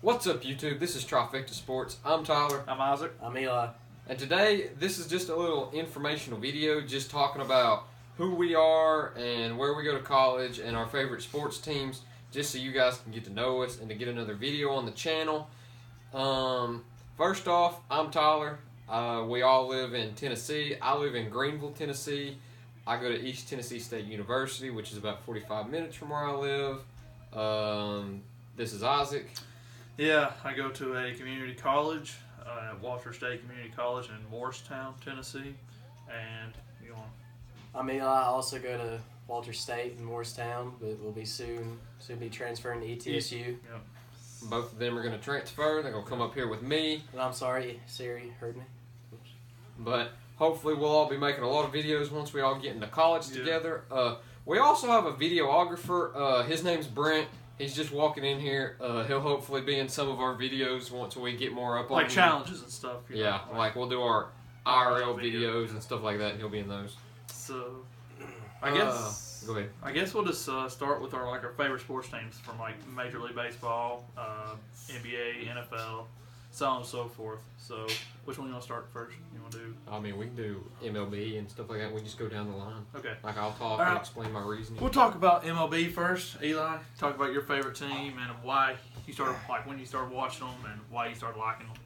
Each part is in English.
What's up, YouTube? This is TRIFECTA Sports. I'm Tyler. I'm Isaac. I'm Eli. And today, this is just a little informational video just talking about who we are and where we go to college and our favorite sports teams, just so you guys can get to know us and to get another video on the channel. First off, I'm Tyler. We all live in Tennessee. I live in Greenville, Tennessee. I go to East Tennessee State University, which is about 45 minutes from where I live. This is Isaac. Yeah, I go to a community college at Walter State Community College in Morristown, Tennessee. And you on? I'm Eli. I also go to Walter State in Morristown, but we'll be soon be transferring to ETSU. Yep. Both of them are going to transfer. They're going to come up here with me. And I'm sorry, Siri heard me. Oops. But hopefully we'll all be making a lot of videos once we all get into college together. We also have a videographer. His name's Brent. He's just walking in here. He'll hopefully be in some of our videos once we get more up on Like challenges and stuff. Yeah, like we'll do our IRL videos and stuff like that. He'll be in those. So, I guess go ahead. I guess we'll just start with our favorite sports teams from like Major League Baseball, NBA, NFL, so on and so forth. So, which one you want to start first? You want to do? I mean, we can do MLB and stuff like that. We just go down the line. Okay. Like I'll talk and explain my reasoning. We'll talk about MLB first. Eli, talk about your favorite team and why you started, like when you started watching them and why you started liking them.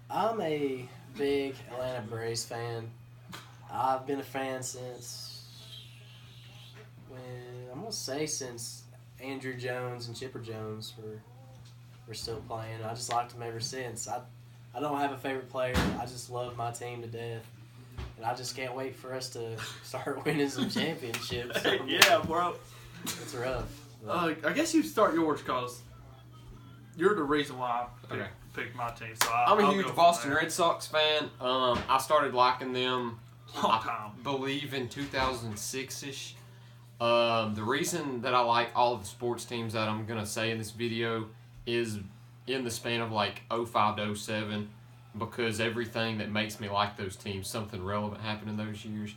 I'm a big Atlanta Braves fan. I've been a fan since since Andrew Jones and Chipper Jones were still playing. I just liked them ever since. I don't have a favorite player. I just love my team to death. And I just can't wait for us to start winning some championships. Yeah, bro. It's rough. I guess you start yours because you're the reason why I picked my team. So I'm a huge Boston Red Sox fan. I started liking them, I believe, in 2006-ish. The reason that I like all of the sports teams that I'm going to say in this video is in the span of like 05 to 07, because everything that makes me like those teams, something relevant happened in those years.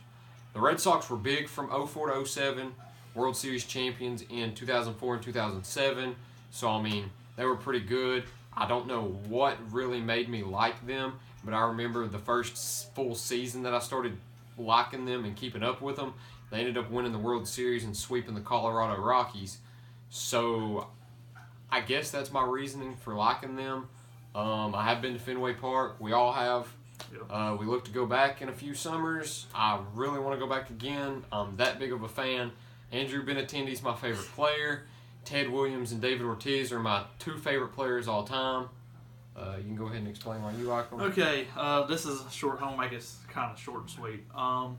The Red Sox were big from 04 to 07, World Series champions in 2004 and 2007, so I mean, they were pretty good. I don't know what really made me like them, but I remember the first full season that I started liking them and keeping up with them, they ended up winning the World Series and sweeping the Colorado Rockies. So I guess that's my reasoning for liking them. I have been to Fenway Park. We all have. Yep. We look to go back in a few summers. I really want to go back again. I'm that big of a fan. Andrew Benintendi's my favorite player. Ted Williams and David Ortiz are my two favorite players all time. You can go ahead and explain why you like them. Okay, this is a short home. Make it kind of short and sweet.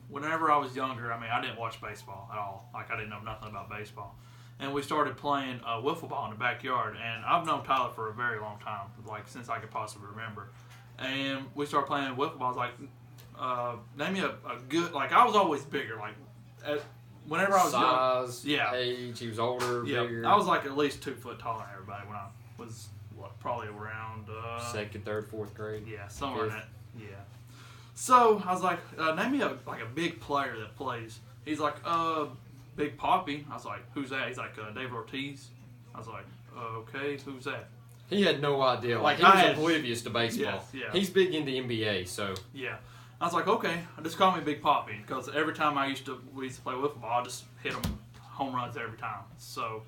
Whenever I was younger, I didn't watch baseball at all. Like, I didn't know nothing about baseball. And we started playing wiffle ball in the backyard. And I've known Tyler for a very long time, like since I could possibly remember. And we started playing wiffle ball. I was like, name me a good, like I was always bigger. Like, whenever I was size, young, age, he was older, bigger. I was like at least 2 foot taller than everybody when I was probably around second, third, fourth grade. Yeah, somewhere in that. Yeah. So I was like, name me a big player that plays. He's like, Big Papi. I was like, who's that? He's like, David Ortiz. I was like, okay, who's that? He had no idea. Like he was oblivious to baseball. Yeah. He's big into NBA, so. Yeah. I was like, okay, just call me Big Papi, because every time we used to play wiffle ball, I just hit them home runs every time. So,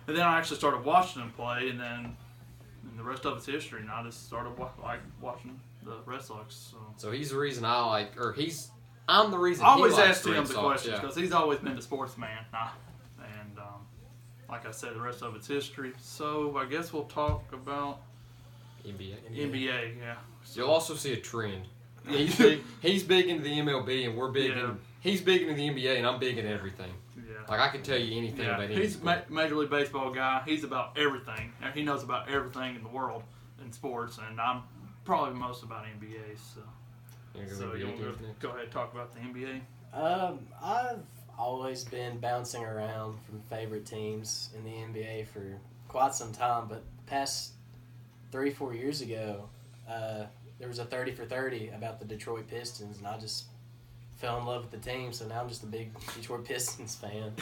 and then I actually started watching him play, and then the rest of it's history. And I just started watching the Red Sox. So he's the reason I like, I'm the reason. I always he likes ask him Red the Sox, questions because he's always been the sportsman. And like I said, the rest of it's history. So I guess we'll talk about NBA. Yeah. So, you'll also see a trend. He's big. He's big into the MLB, and we're big. He's big into the NBA, and I'm big into everything. Yeah. Like I can tell you anything about anything. He's a Major League Baseball guy. He's about everything. He knows about everything in the world in sports, and I'm probably most about NBA. So you want to go ahead and talk about the NBA? I've always been bouncing around from favorite teams in the NBA for quite some time, but the past 3-4 years ago, there was a 30 for 30 about the Detroit Pistons, and I just fell in love with the team, so now I'm just a big Detroit Pistons fan.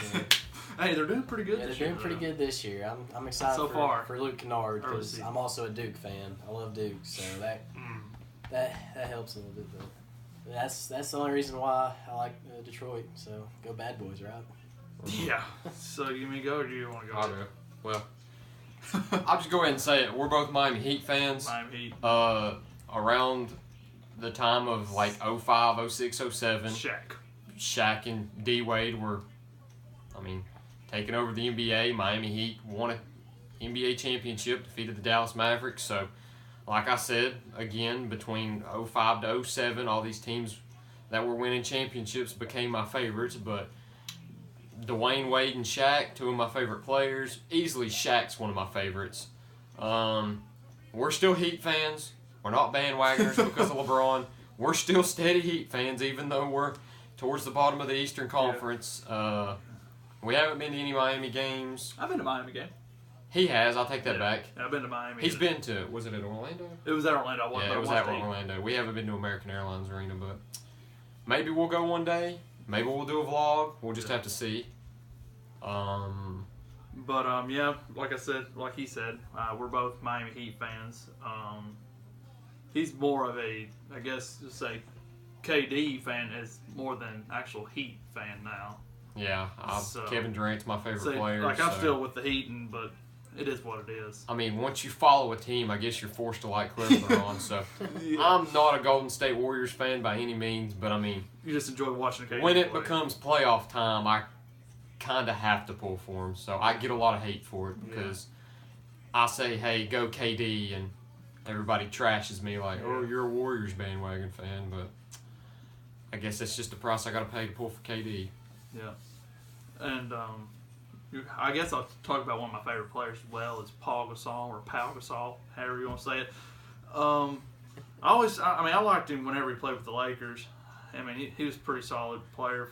Hey, they're doing pretty good. Yeah, this they're year, doing pretty though. good this year. I'm excited So far. for Luke Kennard Early because season. I'm also a Duke fan. I love Duke, so that helps a little bit. But that's the only reason why I like Detroit. So go Bad Boys, right? Yeah. So you want me to go, or do you want to go? I'll go. Well, I'll just go ahead and say it. We're both Miami Heat fans. Miami Heat. Around the time of like 05, 06, 07, Shaq and D Wade were, taking over the NBA. Miami Heat won an NBA championship, defeated the Dallas Mavericks. So, like I said, again, between 05 to 07, all these teams that were winning championships became my favorites. But Dwayne Wade and Shaq, two of my favorite players. Easily Shaq's one of my favorites. We're still Heat fans. We're not bandwagoners because of LeBron. We're still steady Heat fans, even though we're towards the bottom of the Eastern Conference. We haven't been to any Miami games. I've been to Miami game. He has. I'll take that back. I've been to Miami. He's been to. Was it at Orlando? It was at Orlando. Yeah, it was at Orlando. We haven't been to American Airlines Arena, but maybe we'll go one day. Maybe we'll do a vlog. We'll just have to see. But yeah, like I said, like he said, we're both Miami Heat fans. He's more of a, I guess, just say, KD fan is more than actual Heat fan now. Yeah, So- Kevin Durant's my favorite So, player. like I'm so- still with the Heat, but it is what it is. Once you follow a team, I guess you're forced to like whoever they're on. So I'm not a Golden State Warriors fan by any means, but You just enjoy watching KD when it play. becomes playoff time, I kind of have to pull for him. So I get a lot of hate for it because I say, hey, go KD, and everybody trashes me like, oh, you're a Warriors bandwagon fan. But I guess that's just the price I got to pay to pull for KD. Yeah. And I guess I'll talk about one of my favorite players as well. Is Paul Gasol or Pau Gasol, however you want to say it. I liked him whenever he played with the Lakers. He was a pretty solid player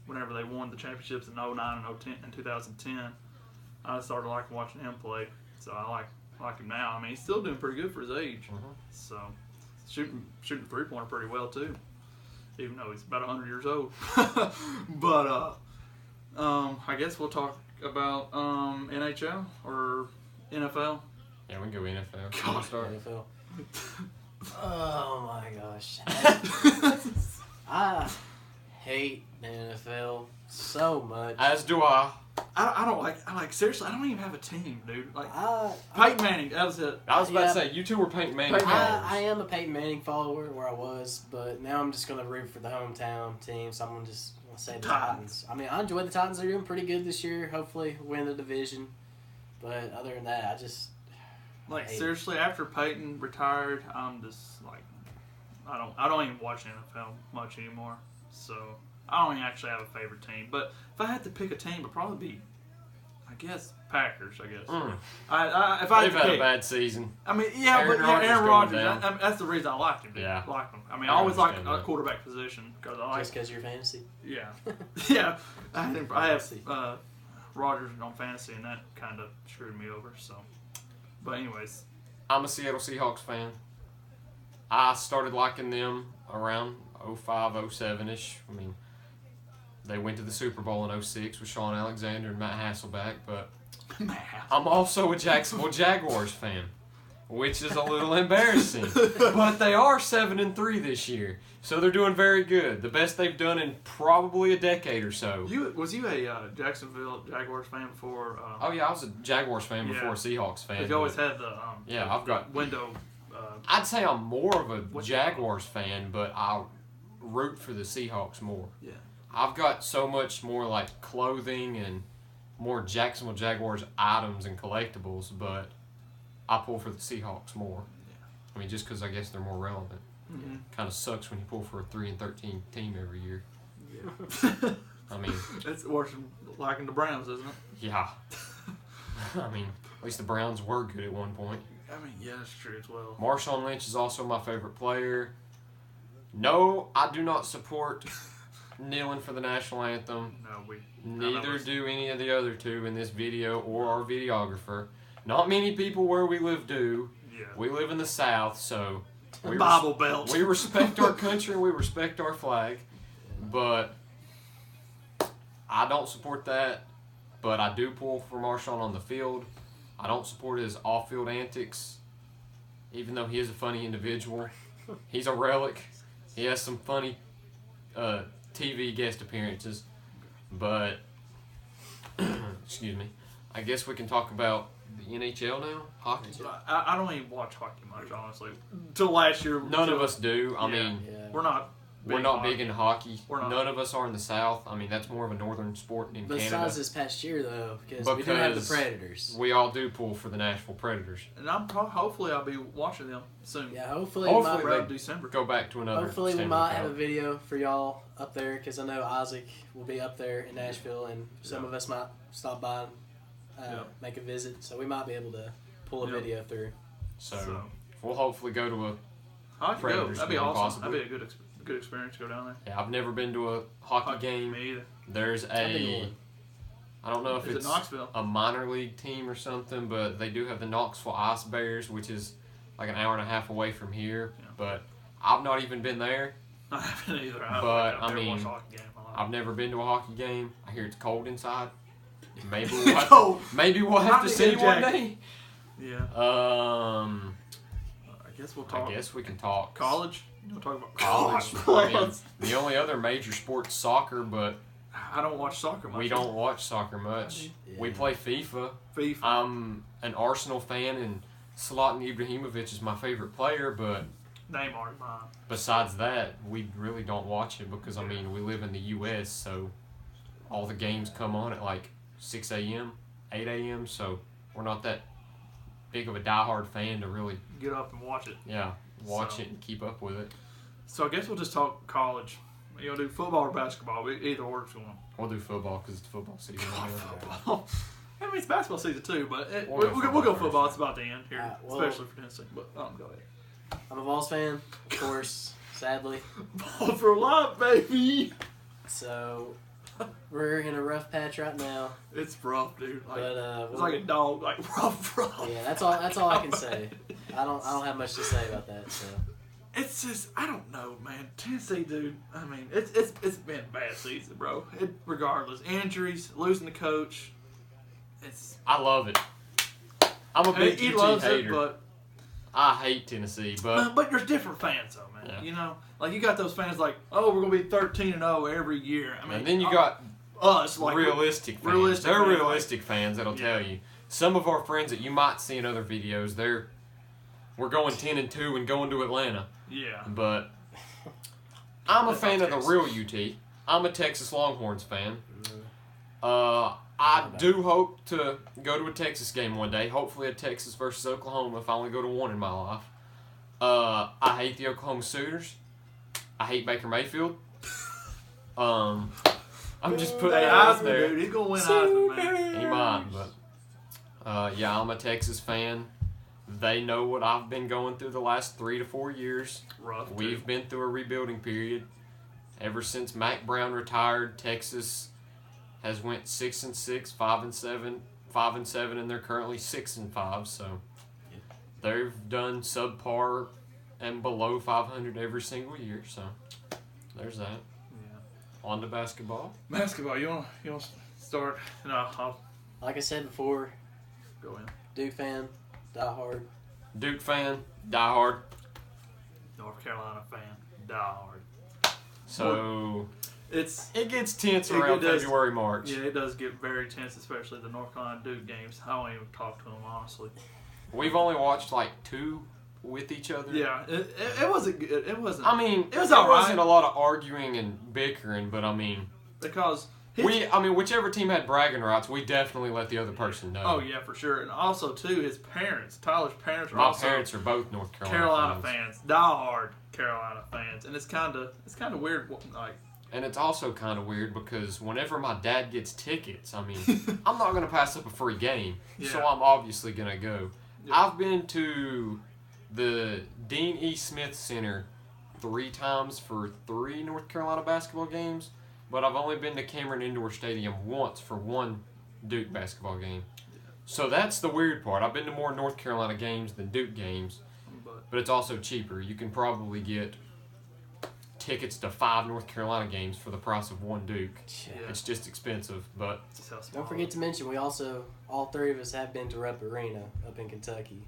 whenever they won the championships in 09 and 010 and 2010. I started liking watching him play, so I like him now. He's still doing pretty good for his age. Mm-hmm. So shooting three-pointer pretty well too, even though he's about 100 years old. But I guess we'll talk about NHL or NFL. Yeah, we can go NFL. God. You wanna start? NFL. Oh my gosh. I hate the NFL so much. As do I. I don't like seriously. I don't even have a team, dude. Like I Peyton Manning, that was it. I was about Yeah. to say, you two were Peyton Manning I followers. am a Peyton Manning follower where I was, but now I'm just going to root for the hometown team, so I'm going to just say the Titans. I enjoy the Titans. They're doing pretty good this year. Hopefully win the division. But other than that, I just... Like hate it. seriously, after Peyton retired, I'm just like, I don't even watch NFL much anymore. So I don't even actually have a favorite team. But if I had to pick a team, it'd probably be, I guess, Packers. I guess. Mm. If I They've had to had a pick, bad season. Aaron Rodgers Rodgers. going down. That's the reason I liked him. Dude. Yeah. I liked him. I I always like understand a that. quarterback position because I like. Just because you're fantasy. Yeah, yeah. I have Rodgers on fantasy, and that kind of screwed me over. So, but anyways, I'm a Seattle Seahawks fan. I started liking them around 05, 07-ish. They went to the Super Bowl in 06 with Sean Alexander and Matt Hasselbeck, but I'm also a Jacksonville Jaguars fan, which is a little embarrassing. But they are 7-3 this year, so they're doing very good. The best they've done in probably a decade or so. Was you a Jacksonville Jaguars fan before? Oh yeah, I was a Jaguars fan before a Seahawks fan. You always but had the yeah, I've got window. I'd say I'm more of a Jaguars fan, but I'll root for the Seahawks more. Yeah. I've got so much more like clothing and more Jacksonville Jaguars items and collectibles, but I pull for the Seahawks more. Yeah. Just because I guess they're more relevant. Mm-hmm. Kind of sucks when you pull for a 3-13 team every year. Yeah. It's worse than liking the Browns, isn't it? Yeah. At least the Browns were good at one point. Yeah, that's true as well. Marshawn Lynch is also my favorite player. No, I do not support kneeling for the national anthem. Neither do any of the other two in this video or our videographer. Not many people where we live do. Yeah. We live in the South, so Bible Belt. we respect our country and we respect our flag. But I don't support that. But I do pull for Marshawn on the field. I don't support his off-field antics, even though he is a funny individual. He's a relic. He has some funny TV guest appearances. But, excuse me, I guess we can talk about the NHL now? Hockey? I don't even watch hockey much, honestly. Till last year. None of us do. I mean, we're not big in hockey. We're not. None of us are in the South. I mean, that's more of a northern sport in Canada. Besides this past year, though, because we do have the Predators. We all do pull for the Nashville Predators. And hopefully I'll be watching them soon. Yeah, hopefully around December. Go back to another. Hopefully we might have a video for y'all up there, because I know Isaac will be up there in Nashville, and some of us might stop by and make a visit. So we might be able to pull a video through. So we'll hopefully go to a Predators. That'd be awesome. Possibly. That'd be a good experience to go down there. Yeah, I've never been to a hockey game. Me either. There's I don't know if it's Knoxville? A minor league team or something, but they do have the Knoxville Ice Bears, which is like an hour and a half away from here. Yeah. But I've not even been there. I haven't either. I've never been to a hockey game. I hear it's cold inside. Maybe we'll have to see one day. Yeah. I guess we'll talk. I guess we can talk college. We'll talk about college. I mean, the only other major sport's soccer, but I don't watch soccer much. We don't watch soccer much. Yeah. We play FIFA. I'm an Arsenal fan, and Zlatan Ibrahimovic is my favorite player, but Neymar's mine. Besides that, we really don't watch it because, I mean, we live in the U.S., so all the games come on at like 6 a.m., 8 a.m., so we're not that big of a diehard fan to really get up and watch it. Yeah, watch it and keep up with it. So I guess we'll just talk college. You want to do football or basketball? Either or's going. We'll do football because it's football season. Football. I mean, it's basketball season too, but we'll go football. It's about the end here, especially for Tennessee. But go ahead. I'm a Vols fan, of course, sadly. Ball for life, baby! So, we're in a rough patch right now. It's rough, dude. It's like a dog, like rough. Yeah, that's all I can say. I don't have much to say about that, so. It's just, I don't know, man. Tennessee, dude, I mean, it's been a bad season, bro. Regardless. Injuries, losing the coach. I love it. I'm a big he loves hater. But I hate Tennessee, but there's different fans, though, man. Yeah. You know, like you got those fans like, oh, we're gonna be 13-0 every year. I mean, and then you got us, like realistic fans. They're realistic fans that'll tell you. Some of our friends that you might see in other videos, we're going 10-2 and going to Atlanta. Yeah. But I'm a fan of the real UT. I'm a Texas Longhorns fan. I do hope to go to a Texas game one day. Hopefully a Texas versus Oklahoma if I only go to one in my life. I hate the Oklahoma Sooners. I hate Baker Mayfield. I'm just putting that out there. Dude, he's going to win Heisman, man. He might, but yeah, I'm a Texas fan. They know what I've been going through the last 3 to 4 years. Rough. We've been through a rebuilding period. Ever since Mac Brown retired, Texas has went 6-6, 5-7, 5-7, and they're currently 6-5. So they've done subpar and below 500 every single year. So there's that. Yeah. On to basketball. Basketball. You want to start? No. Like I said before. Go in. Duke fan. Die hard. Duke fan, die hard. North Carolina fan, die hard. So it gets tense around February, March. Yeah, it does get very tense, especially the North Carolina Duke games. I don't even talk to them, honestly. We've only watched like 2 with each other. Yeah, it wasn't good. It wasn't. I mean, it was there all right. wasn't a lot of arguing and bickering, but I mean, because whichever team had bragging rights, we definitely let the other person know. Oh yeah, for sure. And also too, his parents, Tyler's parents, My parents are both North Carolina fans, die-hard Carolina fans, and it's kind of weird, like. And it's also kind of weird because whenever my dad gets tickets, I mean, I'm not gonna pass up a free game, so I'm obviously gonna go. Yeah. I've been to the Dean E. Smith Center 3 times for 3 North Carolina basketball games. But I've only been to Cameron Indoor Stadium once for 1 Duke basketball game. So that's the weird part. I've been to more North Carolina games than Duke games, but it's also cheaper. You can probably get tickets to 5 North Carolina games for the price of 1 Duke. Yeah. It's just expensive, but Just how small Don't forget to mention, we also, all three of us have been to Rupp Arena up in Kentucky.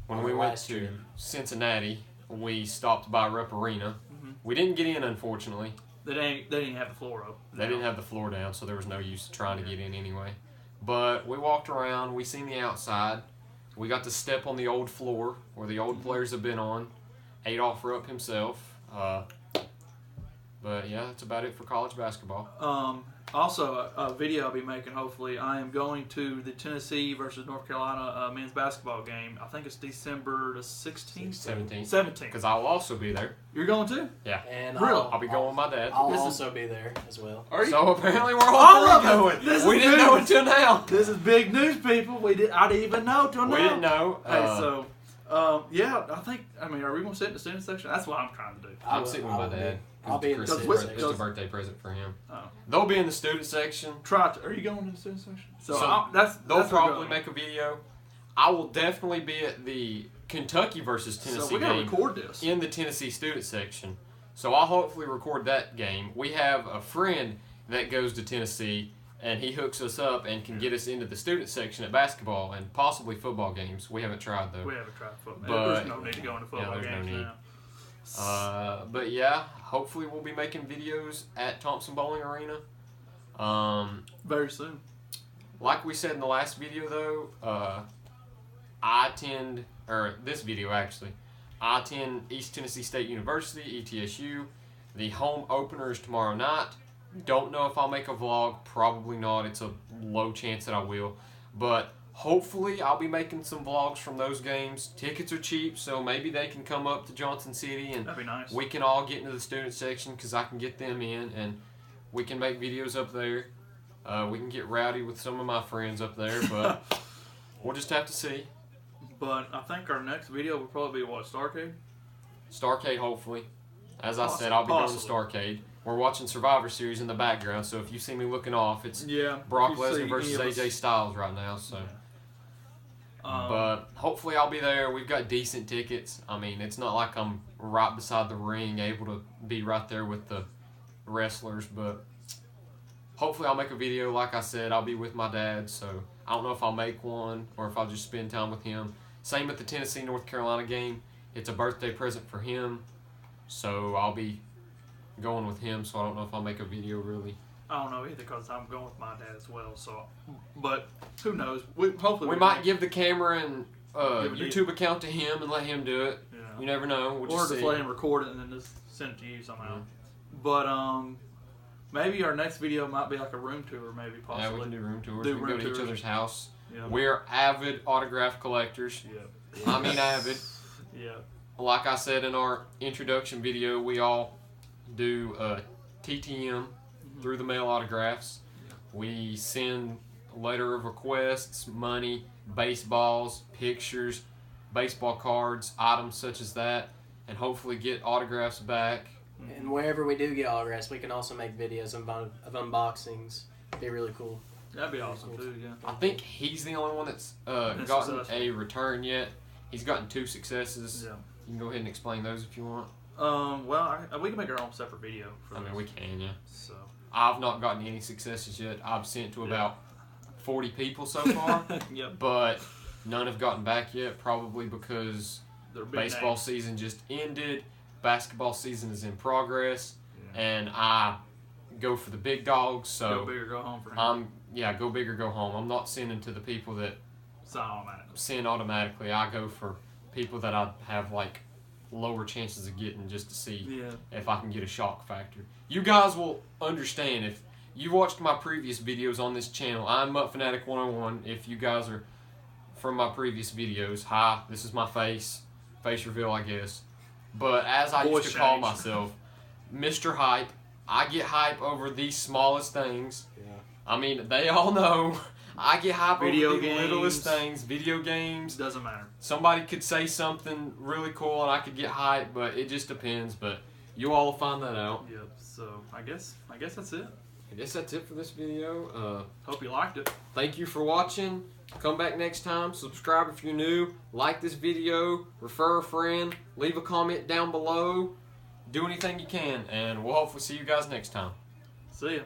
when we went last to trip. Cincinnati, we stopped by Rupp Arena. Mhm. We didn't get in, unfortunately. They didn't have the floor up. They didn't have the floor down, so there was no use trying to get in anyway. But we walked around. We seen the outside. We got to step on the old floor where the old players have been on. Adolph Rupp himself. But yeah, that's about it for college basketball. Also, a video I'll be making, hopefully, I am going to the Tennessee versus North Carolina men's basketball game. I think it's December the 16th? 17th. 17th. Because I'll also be there. You're going too? Yeah. And Really? I'll be going with my dad. I'll This is- also be there as well. Are you? So apparently we're All all of three us. going. This We is didn't know good. until now. This is big news, people. I didn't even know till now. We didn't know. Hey, yeah, are we going to sit in the student section? That's what I'm trying to do. I'm sitting with my dad. I'll be in the It's student section. It's a birthday present for him. Oh. They'll be in the student section. Are you going in the student section? So that's They'll where I'm probably going. make a video. I will definitely be at the Kentucky versus So Tennessee we got to game record this. in the Tennessee student section. So I'll hopefully record that game. We have a friend that goes to Tennessee, and he hooks us up and can get us into the student section at basketball and possibly football games. We haven't tried though. We haven't tried football. But- There's no need to go into football there's no games need. now. But yeah, hopefully we'll be making videos at Thompson Bowling Arena. Very soon. Like we said in the last video though, I attend East Tennessee State University, ETSU. The home opener is tomorrow night. Don't know if I'll make a vlog. Probably not. It's a low chance that I will. But hopefully I'll be making some vlogs from those games. Tickets are cheap, so maybe they can come up to Johnson City and That'd be nice. we can all get into the student section because I can get them in and we can make videos up there. We can get rowdy with some of my friends up there, but we'll just have to see. But I think our next video will probably be what, Starcade? Starcade, hopefully. As I said, Possibly. I'll be going to Starcade. We're watching Survivor Series in the background, so if you see me looking off, it's Yeah. Brock if you see Lesnar versus any of us- AJ Styles right now. So, Um, but hopefully I'll be there. We've got decent tickets. I mean, it's not like I'm right beside the ring, able to be right there with the wrestlers, but hopefully I'll make a video. Like I said, I'll be with my dad, so I don't know if I'll make one or if I'll just spend time with him. Same with the Tennessee North Carolina game. It's a birthday present for him, so I'll be going with him. So I don't know if I'll make a video really. I don't know either because I'm going with my dad as well. So, but who knows? Hopefully We might give the camera and Give it to YouTube account to him and let him do it. Yeah. You never know. We'll Or just just see. let him record it and then just send it to you somehow. Yeah. But maybe our next video might be like a room tour, maybe Yeah, possibly. we can do room tours. Do we can room go to each tours. other's house. Yeah. We're avid autograph collectors. Yeah. I mean avid. Yeah. Like I said in our introduction video, we all do TTM through the mail autographs. We send letter of requests, money, baseballs, pictures, baseball cards, items such as that, and hopefully get autographs back. And wherever we do get autographs, we can also make videos of unboxings. Be really cool. That'd be awesome too. Yeah. I think he's the only one that's Been gotten successful. a return yet. He's gotten 2 successes. Yeah. You can go ahead and explain those if you want. Well, we can make our own separate video for I mean, this. we can, yeah. So. I've not gotten any successes yet. I've sent to about 40 people so far, Yep. but none have gotten back yet, probably because They're big baseball names. season just ended, basketball season is in progress, Yeah. and I go for the big dogs, Go so big or go home for him. go big or go home. I'm not sending to the people that Sign automatically. send automatically. I go for people that I have like lower chances of getting just to see Yeah. if I can get a shock factor. You guys will understand if you watched my previous videos on this channel. I'm Mutt Fanatic 101. If you guys are from my previous videos, hi, this is my face reveal, I guess. But as I Voice used to call change. myself, Mr. Hype, I get hype over the smallest things. Yeah. I mean, they all know I get hype Video over the littlest games. things. Video games. Doesn't matter. Somebody could say something really cool and I could get hype, but it just depends. But you all will find that out. Yep. So I guess that's it. I guess that's it for this video. Hope you liked it. Thank you for watching. Come back next time. Subscribe if you're new. Like this video. Refer a friend. Leave a comment down below. do anything you can, and we'll hopefully see you guys next time. See ya.